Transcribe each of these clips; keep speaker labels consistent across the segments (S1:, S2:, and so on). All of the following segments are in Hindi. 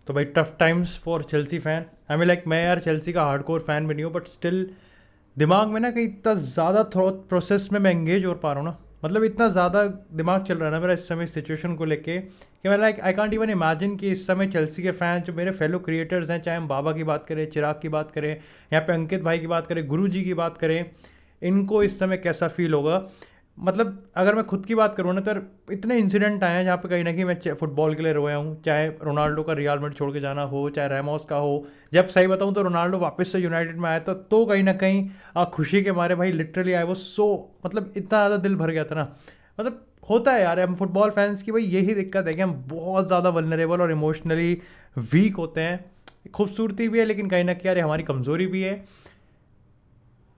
S1: तो भाई tough times for Chelsea fan. I mean like मैं यार चेल्सी का हार्डकोर फैन भी नहीं हूँ, बट स्टिल दिमाग में ना कहीं इतना ज़्यादा थॉट प्रोसेस में मैं एंगेज हो पा रहा हूँ ना, मतलब इतना ज़्यादा दिमाग चल रहा है ना मेरा इस समय सिचुएशन को लेके कि मैं like I can't even imagine कि इस समय चेल्सी के फैन जो मेरे फेलो क्रिएटर्स हैं, चाहे हम बाबा की बात करें, चिराग की बात करें, यहाँ पे अंकित भाई की बात करें, गुरु जी की बात करें, इनको इस समय कैसा फील होगा। मतलब अगर मैं खुद की बात करूँ ना, तो इतने इंसिडेंट आए हैं जहाँ पे कहीं ना कहीं मैं फुटबॉल के लिए रोया हूँ, चाहे रोनाल्डो का रियल मैड्रिड छोड़ के जाना हो, चाहे रेमोस का हो। जब सही बताऊँ तो रोनाल्डो वापस से यूनाइटेड में आया था, तो कहीं ना कहीं खुशी के मारे भाई लिटरली आए वो सो, मतलब इतना ज़्यादा दिल भर गया था ना। मतलब होता है यार हम फुटबॉल फैंस की भाई यही दिक्कत है कि हम बहुत ज़्यादा वल्नरेबल और इमोशनली वीक होते हैं। खूबसूरती भी है लेकिन कहीं ना कहीं यार हमारी कमज़ोरी भी है।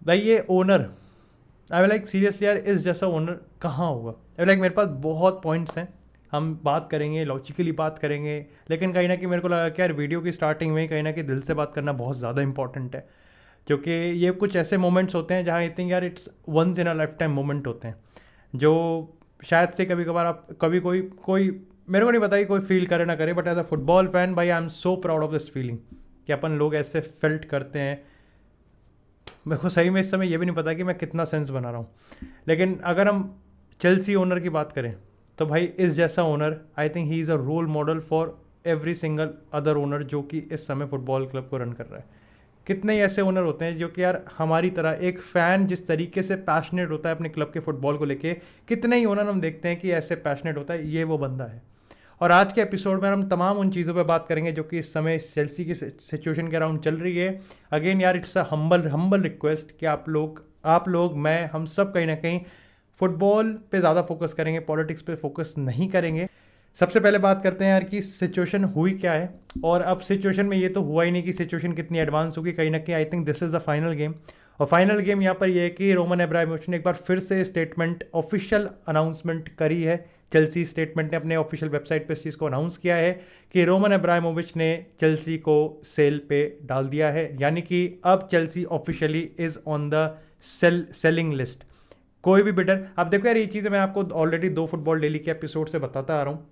S1: भाई ये ओनर, आई लाइक सीरियसली यार इस जैसा ओनर कहाँ होगा। आई लाइक मेरे पास बहुत पॉइंट्स हैं, हम बात करेंगे, लॉजिकली बात करेंगे, लेकिन कहीं ना कहीं मेरे को लगा कि यार वीडियो की स्टार्टिंग में ही कहीं ना कहीं दिल से बात करना बहुत ज़्यादा इंपॉर्टेंट है। क्योंकि ये कुछ ऐसे मोमेंट्स होते हैं जहाँ आई थिंक यार it's once in a lifetime moment होते हैं, जो शायद से कभी कभार आप कभी कोई कोई मेरे को नहीं पता कि कोई फील करे ना करे, but as a football fan भाई I am so proud of this feeling कि अपन लोग ऐसे फेल्ट करते हैं। मेरे को सही में इस समय ये भी नहीं पता कि मैं कितना सेंस बना रहा हूँ। लेकिन अगर हम चेल्सी ओनर की बात करें तो भाई इस जैसा owner I think he is a role model for every single other owner जो कि इस समय फुटबॉल क्लब को रन कर रहा है। कितने ही ऐसे ओनर होते हैं जो कि यार हमारी तरह एक फ़ैन जिस तरीके से पैशनेट होता है अपने क्लब के फुटबॉल को लेके, कितने ही ओनर हम देखते हैं कि ऐसे पैशनेट होता है, ये वो बंदा है। और आज के एपिसोड में हम तमाम उन चीज़ों पे बात करेंगे जो कि इस समय चेल्सी की सिचुएशन के अराउंड चल रही है। अगेन यार it's a humble humble request कि आप लोग मैं हम सब कहीं ना कहीं फुटबॉल पे ज़्यादा फोकस करेंगे, पॉलिटिक्स पे फोकस नहीं करेंगे। सबसे पहले बात करते हैं यार कि सिचुएशन हुई क्या है। और अब सिचुएशन में ये तो हुआ ही नहीं कि सिचुएशन कितनी एडवांस होगी, कहीं ना कहीं I think this is the final game. और फाइनल गेम यहाँ पर ये है कि रोमन अब्रामोविच ने एक बार फिर से स्टेटमेंट, ऑफिशियल अनाउंसमेंट करी है। चेल्सी स्टेटमेंट ने अपने ऑफिशियल वेबसाइट पर इस चीज़ को अनाउंस किया है कि रोमन अब्रामोविच ने चेल्सी को सेल पे डाल दिया है, यानी कि अब Chelsea officially is on the selling list. कोई भी बिडर, अब देखो यार ये चीज़ें मैं आपको ऑलरेडी दो फुटबॉल डेली के एपिसोड से बताता आ रहा हूँ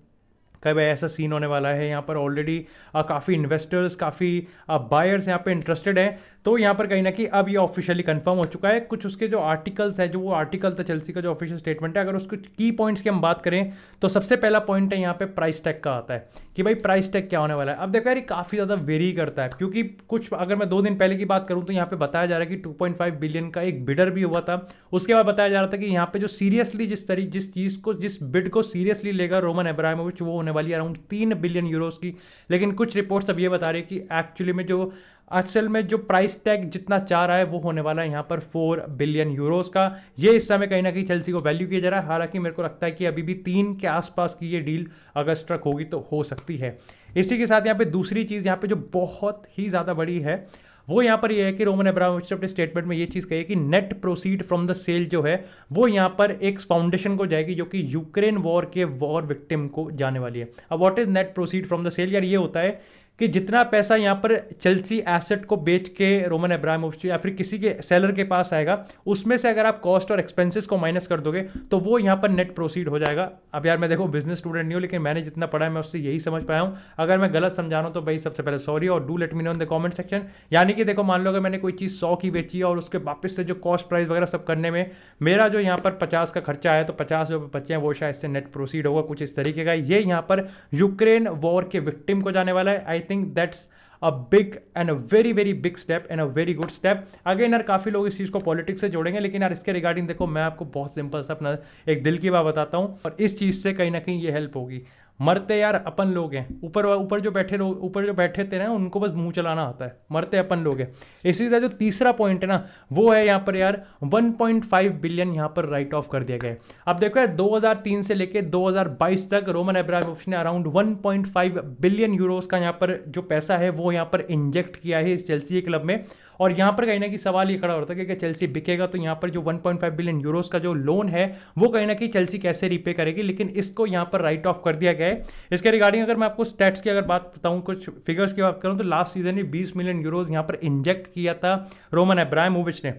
S1: कब ऐसा सीन होने वाला है। यहाँ पर ऑलरेडी काफ़ी इन्वेस्टर्स, काफ़ी बायर्स यहाँ पे इंटरेस्टेड हैं। तो यहाँ पर कहीं ना कहीं अब ये ऑफिशियली कंफर्म हो चुका है। कुछ उसके जो आर्टिकल्स है, जो वो आर्टिकल था चेल्सी का जो ऑफिशियल स्टेटमेंट है, अगर उसके की पॉइंट्स की हम बात करें तो सबसे पहला पॉइंट है यहाँ पे प्राइस टैग का आता है कि भाई प्राइस टैग क्या होने वाला है। अब देखो यार ये काफ़ी ज़्यादा वेरी करता है, क्योंकि कुछ अगर मैं 2 दिन पहले की बात करूँ तो यहाँ पे बताया जा रहा है कि 2.5 बिलियन का एक बिडर भी हुआ था। उसके बाद बताया जा रहा था कि यहाँ पे जो सीरियसली जिस चीज़ को, जिस बिड को सीरियसली लेगा रोमन अब्रामोविच, वो होने वाली है अराउंड 3 बिलियन यूरोस की। लेकिन कुछ रिपोर्ट्स अब ये बता रही है कि एक्चुअली में जो असल में जो प्राइस टैग जितना चाह रहा है वो होने वाला है यहाँ पर 4 बिलियन यूरोस का। ये इस समय कहीं ना कहीं चेल्सी को वैल्यू किया जा रहा है। हालांकि मेरे को लगता है कि अभी भी 3 के आसपास की ये डील अगर स्ट्रक होगी तो हो सकती है। इसी के साथ यहाँ पे दूसरी चीज़ यहाँ पे जो बहुत ही ज़्यादा बड़ी है वो यहाँ पर ये है कि रोमन अब्रामोविच ने अपने स्टेटमेंट में ये चीज़ कही है कि net proceed from the sale जो है वो यहाँ पर एक फाउंडेशन को जाएगी जो कि यूक्रेन वॉर के वॉर विक्टिम को जाने वाली है। अब what is net proceed from the sale, यार ये होता है कि जितना पैसा यहाँ पर चेल्सी एसेट को बेच के रोमन अब्रामोविच या फिर किसी के सेलर के पास आएगा, उसमें से अगर आप कॉस्ट और एक्सपेंसेस को माइनस कर दोगे तो वो यहाँ पर नेट प्रोसीड हो जाएगा। अब यार मैं देखो बिजनेस स्टूडेंट नहीं हूँ, लेकिन मैंने जितना पढ़ा है मैं उससे यही समझ पाया हूँ। अगर मैं गलत समझा रहा हूँ तो भाई सबसे पहले सॉरी, और do let me know in the comment section. यानी कि देखो मान लो अगर मैंने कोई चीज़ 100 की बेची है और उसके वापस से जो कॉस्ट प्राइस वगैरह सब करने में मेरा जो यहाँ पर 50 का खर्चा आया, तो 50 जो बचे हैं वो शायद से नेट प्रोसीड होगा, कुछ इस तरीके का। ये यहाँ पर यूक्रेन वॉर के विक्टिम को जाने वाला है। I think that's a big and a very very big step and a very good step. Again यार काफ़ी लोग इस चीज़ को पॉलिटिक्स से जोड़ेंगे, लेकिन यार इसके रिगार्डिंग देखो मैं आपको बहुत सिंपल सा अपना एक दिल की बात बताता हूँ, और इस चीज़ से कहीं ना कहीं ये हेल्प होगी। मरते यार अपन लोग हैं, ऊपर ऊपर जो बैठे लोग, ऊपर जो बैठे थे ना उनको बस मुंह चलाना आता है, मरते अपन लोग हैं। इसी तरह जो तीसरा पॉइंट है ना वो है यहाँ पर यार 1.5 बिलियन यहाँ पर राइट ऑफ कर दिया गया है। अब देखो यार 2003 से लेकर 2022 तक रोमन अब्रामोविच ने अराउंड 1.5 बिलियन यूरोस का यहाँ पर जो पैसा है वो यहाँ पर इंजेक्ट किया है इस चेल्सी क्लब में। और यहाँ पर कहीं ना कहीं सवाल ये खड़ा होता है कि चेल्सी बिकेगा तो यहाँ पर जो 1.5 बिलियन यूरोस का जो लोन है वो कहीं ना कहीं चेल्सी कैसे रिपे करेगी, लेकिन इसको यहाँ पर राइट ऑफ कर दिया गया है। इसके रिगार्डिंग अगर मैं आपको स्टैट्स की अगर बात बताऊँ, कुछ फिगर्स की बात करूँ, तो लास्ट सीजन में 20 मिलियन यूरोज यहाँ पर इंजेक्ट किया था रोमन अब्रामोविच ने।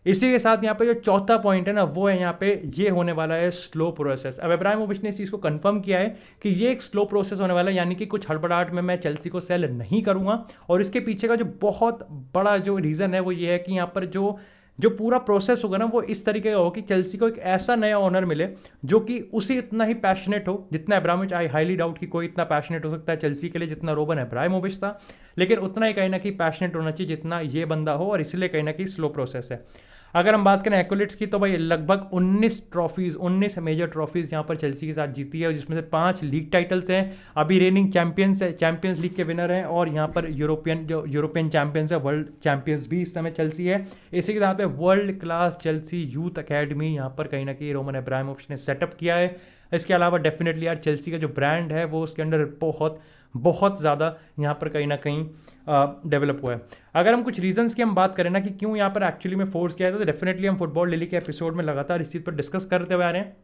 S1: इसी के साथ यहाँ पे जो चौथा पॉइंट है ना, वो है यहाँ पे ये होने वाला है स्लो प्रोसेस। अब इब्राहिमोविच ने इस चीज़ को कंफर्म किया है कि ये एक स्लो प्रोसेस होने वाला है, यानी कि कुछ हड़बड़ाहट में मैं चेल्सी को सेल नहीं करूँगा। और इसके पीछे का जो बहुत बड़ा जो रीज़न है वो ये है कि यहाँ पर जो जो पूरा प्रोसेस होगा ना, वो इस तरीके का हो कि चेल्सी को एक ऐसा नया ओनर मिले जो कि उसी इतना ही पैशनेट हो जितना इब्राहिमोविच। आई हाईली डाउट कि कोई इतना पैशनेट हो सकता है चेल्सी के लिए जितना रोबन इब्राहिमोविच था, लेकिन उतना ही कहीं ना कहीं पैशनेट होना चाहिए जितना ये बंदा हो, और इसलिए कहीं ना कहीं स्लो प्रोसेस है। अगर हम बात करें एक्युलेट्स की, तो भाई लगभग 19 मेजर ट्रॉफीज यहाँ पर चेल्सी के साथ जीती है, जिसमें से 5 लीग टाइटल्स हैं। अभी रेनिंग चैंपियंस लीग के विनर हैं, और यहाँ पर यूरोपियन चैंपियंस है, वर्ल्ड चैंपियंस भी इस समय चेल्सी है। इसी के साथ पे world class Chelsea youth academy यहाँ पर कहीं ना कहीं रोमन इब्राहिमोविच ने सेटअप किया है। इसके अलावा डेफिनेटली यार चेल्सी का जो ब्रांड है वो उसके अंदर बहुत बहुत ज़्यादा यहाँ पर कहीं ना कहीं डेवलप हुआ है। अगर हम कुछ रीजंस की हम बात करें ना कि क्यों यहाँ पर एक्चुअली में फोर्स किया है, तो डेफिनेटली हम फुटबॉल डेली के एपिसोड में लगातार इस चीज़ पर डिस्कस करते हुए आ रहे हैं।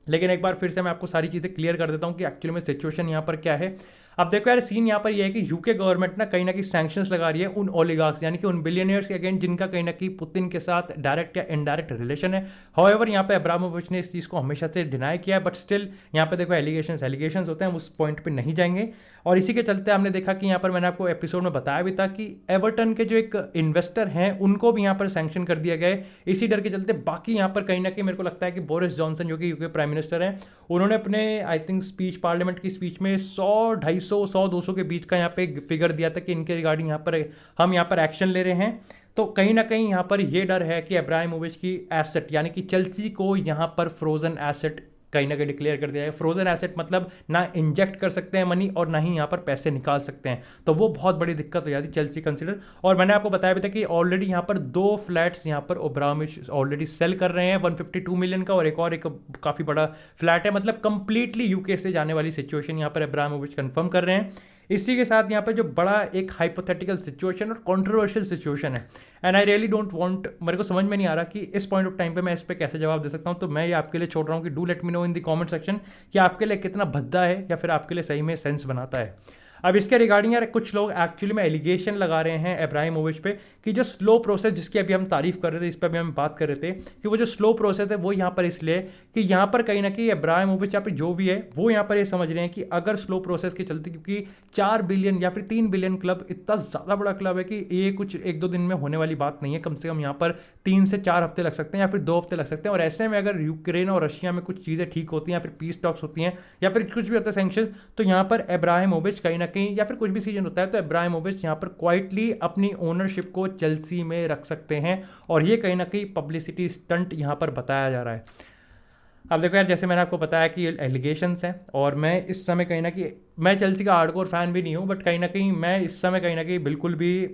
S1: लेकिन एक बार फिर से मैं आपको सारी चीज़ें क्लियर कर देता हूँ कि एक्चुअली में सिचुएशन यहाँ पर क्या है। अब देखो यार, सीन यहाँ पर यह है कि यूके गवर्नमेंट ना कहीं सैंक्शंस लगा रही है उन ओलिगार्क्स, यानी कि उन बिलियनियर्स के अगेंस्ट जिनका कहीं ना कहीं पुतिन के साथ डायरेक्ट या इनडायरेक्ट रिलेशन है। हाउएवर यहाँ पे अब्रामोविच ने इस चीज़ को हमेशा से डिनाई किया है, बट स्टिल यहाँ पे देखो एलिगेशंस होते हैं, हम उस पॉइंट पे नहीं जाएंगे। और इसी के चलते हमने देखा कि यहाँ पर मैंने आपको एपिसोड में बताया भी था कि एवर्टन के जो एक इन्वेस्टर हैं उनको भी यहाँ पर सैंक्शन कर दिया गया है इसी डर के चलते। बाकी यहाँ पर कहीं ना कहीं मेरे को लगता है कि बोरिस जॉनसन जो कि यूके प्राइम मिनिस्टर हैं, उन्होंने अपने आई थिंक पार्लियामेंट की स्पीच में 100, 250 के बीच का यहाँ पे फिगर दिया था कि इनके रिगार्डिंग हम यहाँ पर एक्शन ले रहे हैं। तो कहीं ना कहीं यहाँ पर ये डर है कि इब्राहिमोविच की एसेट यानी कि चेल्सी को यहाँ पर फ्रोजन एसेट कहीं ना कहीं डिक्लेयर कर दिया है। फ्रोजन एसेट मतलब ना इंजेक्ट कर सकते हैं मनी और ना ही यहाँ पर पैसे निकाल सकते हैं, तो वो बहुत बड़ी दिक्कत हो जाती है चेल्सी कंसिडर। और मैंने आपको बताया भी था कि ऑलरेडी यहाँ पर 2 फ्लैट्स यहाँ पर इब्राहिमोविच ऑलरेडी सेल कर रहे हैं 152 मिलियन का, और एक काफ़ी बड़ा फ्लैट है। मतलब कंप्लीटली यूके से जाने वाली सिचुएशन यहाँ पर इब्राहिमोविच कंफर्म कर रहे हैं। इसी के साथ यहाँ पे जो बड़ा एक हाइपोथेटिकल सिचुएशन और कंट्रोवर्शियल सिचुएशन है, and I really don't want, मेरे को समझ में नहीं आ रहा कि इस पॉइंट ऑफ टाइम पे मैं इस पे कैसे जवाब दे सकता हूँ, तो मैं ये आपके लिए छोड़ रहा हूँ कि do let me know in the comment section कि आपके लिए कितना भद्दा है या फिर आपके लिए सही में सेंस बनाता है। अब इसके रिगार्डिंग यार कुछ लोग एक्चुअली में एलिगेशन लगा रहे हैं इब्राहिमोविच पे कि जो स्लो प्रोसेस जिसकी अभी हम तारीफ कर रहे थे, इस पर भी हम बात कर रहे थे कि वो जो स्लो प्रोसेस है वो यहाँ पर इसलिए कि यहाँ पर कहीं ना कहीं इब्राहिमोविच यहाँ पे जो भी है वो यहाँ पर ये समझ रहे हैं कि अगर स्लो प्रोसेस के चलते, क्योंकि 4 बिलियन या फिर 3 बिलियन क्लब इतना ज़्यादा बड़ा क्लब है कि ये कुछ 1-2 दिन में होने वाली बात नहीं है, कम से कम यहाँ पर 3 से 4 हफ्ते लग सकते हैं या फिर 2 हफ्ते लग सकते हैं। और ऐसे में अगर यूक्रेन और रशिया में कुछ चीज़ें ठीक होती हैं या फिर पीस टॉक्स होती हैं या फिर कुछ भी होता है सैंक्शन, तो यहाँ पर इब्राहिमोविच कहीं ना कहीं या फिर कुछ भी सीजन होता है तो इब्राहिमोविच यहाँ पर क्वाइटली अपनी ओनरशिप को चेल्सी में रख सकते हैं, और ये कहीं ना कहीं पब्लिसिटी स्टंट यहाँ पर बताया जा रहा है। अब देखो यार, जैसे मैंने आपको बताया कि एलिगेशंस हैं, और मैं इस समय कहीं ना कहीं, मैं चेल्सी का हार्डकोर फैन भी नहीं हूँ, बट कहीं ना कहीं मैं इस समय कहीं ना कहीं बिल्कुल भी,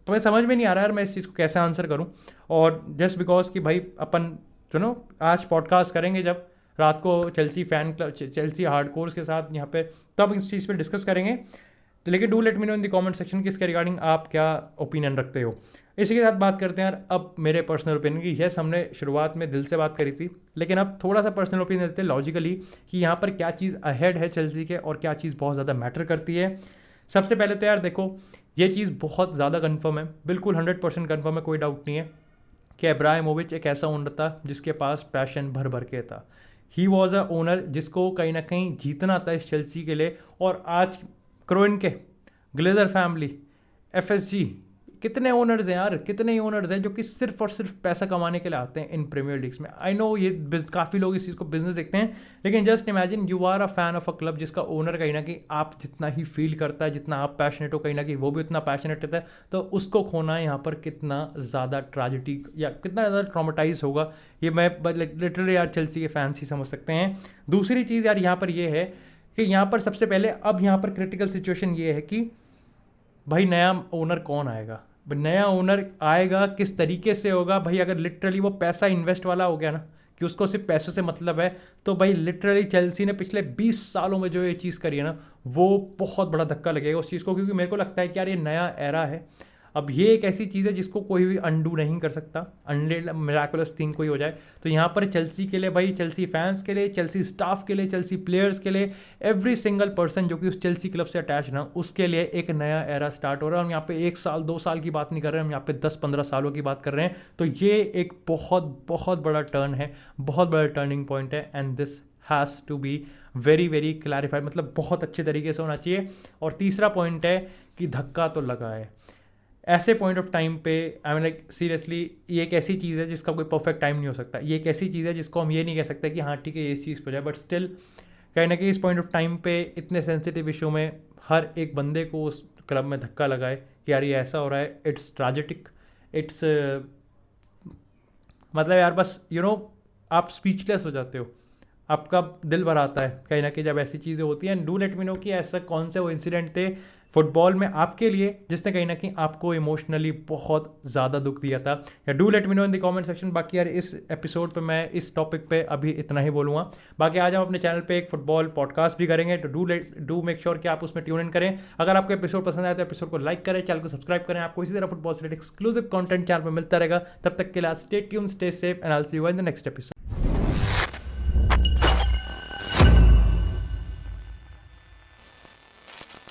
S1: तो मैं समझ में नहीं आ रहा यार मैं इस चीज़ को कैसे आंसर करूँ। और जस्ट बिकॉज कि भाई अपन सुनो आज पॉडकास्ट करेंगे जब रात को चेल्सी फैन क्लब चेल्सी हार्डकोर्स के साथ यहाँ पे, तब इस चीज़ पे डिस्कस करेंगे। तो लेकिन do let me know in the comment section कि इसके रिगार्डिंग आप क्या ओपिनियन रखते हो। इसी के साथ बात करते हैं यार अब मेरे पर्सनल ओपिनियन की। यस, हमने शुरुआत में दिल से बात करी थी, लेकिन अब थोड़ा सा पर्सनल ओपिनियन देते हैं लॉजिकली कि यहाँ पर क्या चीज़ अहेड है चेल्सी के और क्या चीज़ बहुत ज़्यादा मैटर करती है। सबसे पहले तो यार देखो, ये चीज़ बहुत ज़्यादा कन्फर्म है, बिल्कुल 100% कन्फर्म है, कोई डाउट नहीं है कि इब्राहिमोविच एक ऐसा ओनर था जिसके पास पैशन भर भर के था। ही वॉज अ ओनर जिसको कहीं ना कहीं जीतना था इस चेल्सी के लिए। और आज क्रोइनके, ग्लेजर फैमिली, एफएसजी, कितने ओनर्स हैं यार, कितने ही ओनर्स हैं जो कि सिर्फ और सिर्फ पैसा कमाने के लिए आते हैं इन प्रीमियर लीग्स में। आई नो ये काफ़ी लोग इस चीज़ को बिजनेस देखते हैं, लेकिन just imagine you are a fan of a club जिसका ओनर कहीं ना कहीं आप जितना ही फील करता है, जितना आप पैशनेट हो कहीं ना कहीं वो भी उतना पैशनेट रहता है, तो उसको खोना यहाँ पर कितना ज़्यादा ट्रेजेडी या कितना ज़्यादा ट्रॉमेटाइज होगा, ये मैं लिटरली यार चेल्सी के फैंस ही समझ सकते हैं। दूसरी चीज़ यार यहाँ पर ये है कि यहाँ पर सबसे पहले अब यहाँ पर क्रिटिकल सिचुएशन ये है कि भाई नया ओनर कौन आएगा, नया ओनर आएगा किस तरीके से होगा। भाई अगर लिटरली वो पैसा इन्वेस्ट वाला हो गया ना कि उसको सिर्फ पैसों से मतलब है, तो भाई लिटरली चेल्सी ने पिछले 20 सालों में जो ये चीज़ करी है ना, वो बहुत बड़ा धक्का लगेगा उस चीज़ को, क्योंकि मेरे को लगता है कि यार ये नया एरा है। अब ये एक ऐसी चीज़ है जिसको कोई भी अंडू नहीं कर सकता, अनलेस मिराकुलस थिंग कोई हो जाए। तो यहाँ पर चेल्सी के लिए भाई, चेल्सी फैंस के लिए, चेल्सी स्टाफ के लिए, चेल्सी प्लेयर्स के लिए, एवरी सिंगल पर्सन जो कि उस चेल्सी क्लब से अटैच ना, उसके लिए एक नया एरा स्टार्ट हो रहा है। हम यहाँ पे 1 साल 2 साल की बात नहीं कर रहे हैं, हम यहाँ पे 10-15 सालों की बात कर रहे हैं। तो ये एक बहुत बहुत बड़ा टर्न है, बहुत बड़ा टर्निंग पॉइंट है, and this has to be very very clarified, मतलब बहुत अच्छे तरीके से होना चाहिए। और तीसरा पॉइंट है कि धक्का तो लगा है ऐसे पॉइंट ऑफ टाइम पे। आई मीन लाइक सीरियसली, ये एक ऐसी चीज़ है जिसका कोई परफेक्ट टाइम नहीं हो सकता। ये एक ऐसी चीज़ है जिसको हम ये नहीं कह सकते कि हाँ ठीक है ये इस चीज़ पर जाए, बट स्टिल कहीं ना कहीं इस पॉइंट ऑफ टाइम पे इतने सेंसिटिव इशू में हर एक बंदे को उस क्लब में धक्का लगाए कि यार ये ऐसा हो रहा है, इट्स ट्रेजिक, इट्स मतलब यार बस आप स्पीचलेस हो जाते हो, आपका दिल भर आता है कहीं ना कहीं जब ऐसी चीज़ें होती हैं। डू लेट मी नो कि ऐसा कौन से वो इंसिडेंट थे फुटबॉल में आपके लिए जिसने कहीं ना कहीं आपको इमोशनली बहुत ज़्यादा दुख दिया था, या do let me know in the comment section. बाकी यार इस एपिसोड पे मैं इस टॉपिक पे अभी इतना ही बोलूँगा। बाकी आज हम अपने चैनल पे एक फुटबॉल पॉडकास्ट भी करेंगे, तो डू मेक श्योर कि आप उसमें ट्यून इन करें। अगर आपको एपिसोड पसंद आए तो एपिसोड को लाइक करें, चैनल को सब्सक्राइब करें। आपको इसी तरह फुटबॉल से रिलेटेड एक्सक्लूसिव कंटेंट चैनल पर मिलता रहेगा। तब तक के लिए stay tune, stay safe, and I will see you in the next episode.